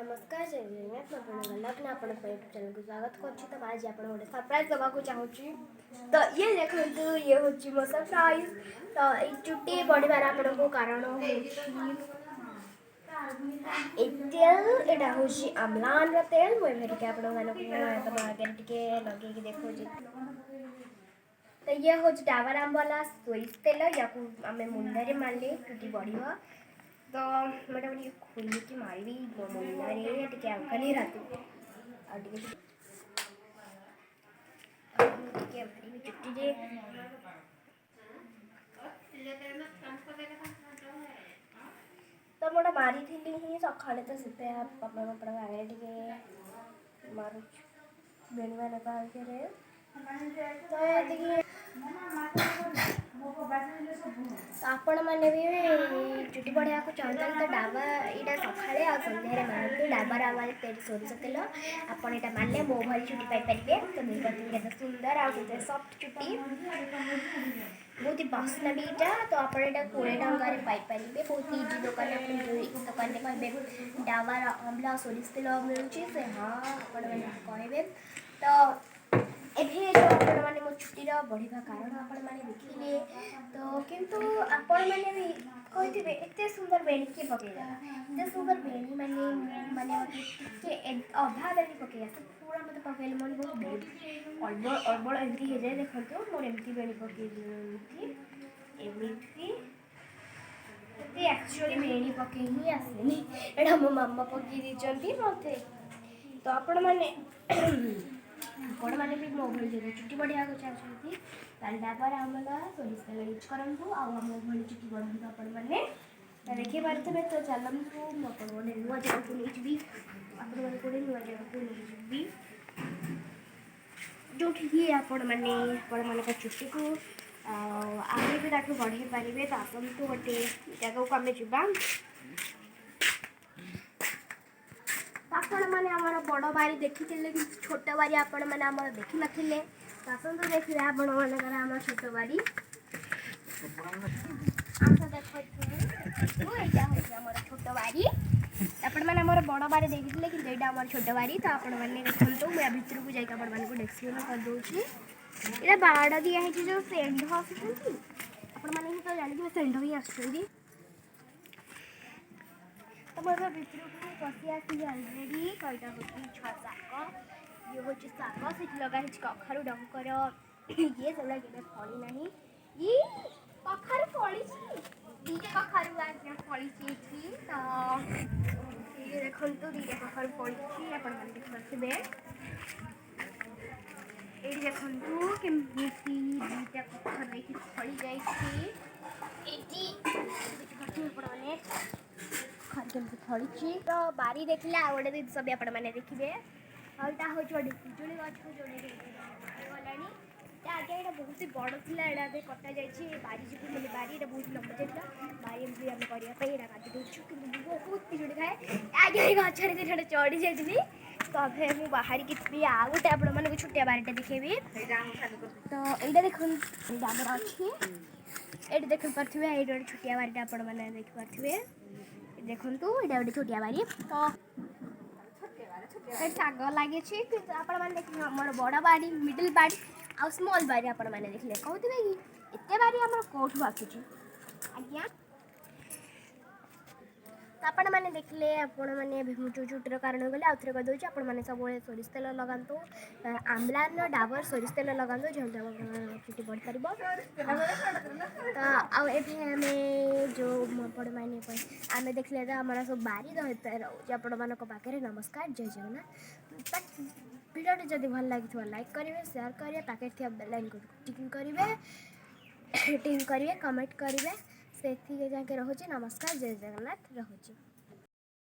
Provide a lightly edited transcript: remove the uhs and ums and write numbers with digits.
नमस्कार जय जगन्नाथ लग्न आपण यूट्यूब चैनल को स्वागत करछि। तो आज आपण गोटे सरप्राइज दबा को चाहूची। तो ये देखो ये होची मो सरप्राइज। तो ए चुट्टी बढ़िबार आपण को कारण तेल एटा होची अम्लान तेल मोय भेट के आपण माने को आगे टिके लगे के देखो जी। तो ये होची डाबर आंबला सोइस तेल या को हमें मुंडरे मारले चुट्टी बढ़िबा। तो मोटा मोटी खोली की मारी मुंडरे टिके अंकली रातु आ टिके चुट्टी जे तो मोटा मारी थी ही सकाळे तो सुते पापा पापा आगे टिके मारू बेणवा लगा के तो देखिए आपण मैंने भी चुट्टी बढ़िया को चाहता तो डाबा यहाँ सकाଳେ आ सन्धार मारते डाबर आवाज तेल सोरिष तेल आपड़ यहाँ मारे मो भाई चुट्टी पाइपर तो देखते सुंदर आ सफ्ट चुट्टी बहुत ही बास्ना भी यहाँ। तो आप 20 टकर पाइपर बहुत इजी दुकान दुकान कहे डाबर आंवला सोरिष तेल मिलूँ से हाँ आपण मैंने कहे तो एभे जो आपण माने मो छुट्टीर बढ़िबा कारण आपण माने देखिले तो किंतु आपण माने भी कहिथिबे एते सुंदर बेणी के पकेला एते सुंदर बेणी माने माने के अभाव रे पकेला तो पूरा मते पकेले मन बहुत अड़बड़ एमती हे जाय देखंतो मोर एमती बेणी पकेली एमती एते एक्चुअली बेणी पके ही आसेनी एडा मो मामा पके दिचंती मते तो आपण माने आपण मैंने भी मो भाई चुट्टी बढ़िया को चाहती डाबर आमला सोरिष तेल यूज करूँ आ मो भाई चुट्टी बढ़ाऊँ आपण मैंने देखी पारे तो चलतु गोटे नुआ जगह को नहीं जी आप गोटे नुआ जगह को नहीं जी जो आपण मैंने चुट्टी को आगे भी ताकू बढ़े पारे तो आसतु गोटे जगह को आम जा आपण मैंने आमर बड़ बारी देखी छोट बारी आपण मैंने आम देखी नथिले आसतु देखिए आपण मानकर आम छोट बारी छोट बारी आपण मैंने आमर बड़ बारी देखी कि जेटा आम छोट बारी तो आपण मैंने देखो मैं भितर को जाकर आपण मानक डेस्क्रिप्शन कर दूसरी यहाँ बाड़ दिखाई जो सेंध आसुँच आपण मैंने तो जानते सेंध ही आसुँच तो मैं भितर को पशि आसी अलरेडी कईटा हूँ छा शाग ये हूँ शाग से लगा कखारू डंकर ये सब लगे फली ना ये कखारू फली दीटा कखारू आज फली तो ये देखो दीटा कखारू फली आप देखिए ये देखो केमती दीटा कखारू देखिए फली जाए केमती फड़ी तो बारी देखला आ गोटे जिन भी आपण मैंने देखिए आटा हूँ गोटे पिजुड़ी गछ जो गलानी आगे यहाँ बहुत ही बड़ था यहाँ कटा जाए बारी जो मैंने बारी यहाँ बहुत लंबा जाता बारी एमती आम करने काटी दूसरी कि बहुत पिजुड़ी खाए आगे गचर दिन चढ़ी जाइली तो अभी मुझे बाहर की आ गोटे आपण मानक छुटिया बारीटा देखेबी तो यहाँ देखो डाबर अच्छी ये देख पारे ये गोटे छुटिया बारीटा आपण मैंने देखिपारे देखु ये गोटे छोटिया बारी तो शाग लगे आपण मैंने देखिए आम बड़ बाड़ी मिडिल बाड़ी आ स्मॉल बारी आपण मैंने देखिले कहते कि एत बारी आम कौटू आसूँ आज्ञा तो आपण मैंने देखिले आपण मैंने चुट्टीर कारण गले आउ थे कहीदे आपण मैंने सब सोरिष तेल लगातु आम्लान डाबर सोरिष तेल लगातु जो चुट्टी बढ़ पार तो आम जो आपण मैंने आम देखिले आम सब बारी रोचे आपण मान पाखे नमस्कार जय जगन्नाथ वीडियो जब भल लगी लाइक करेंगे शेयर करेंगे पाखे थी बेल आइकन को टिक करेंगे टिक करेंगे कमेंट करेंगे से जाके रोचे नमस्कार जय जगन्नाथ रोचे।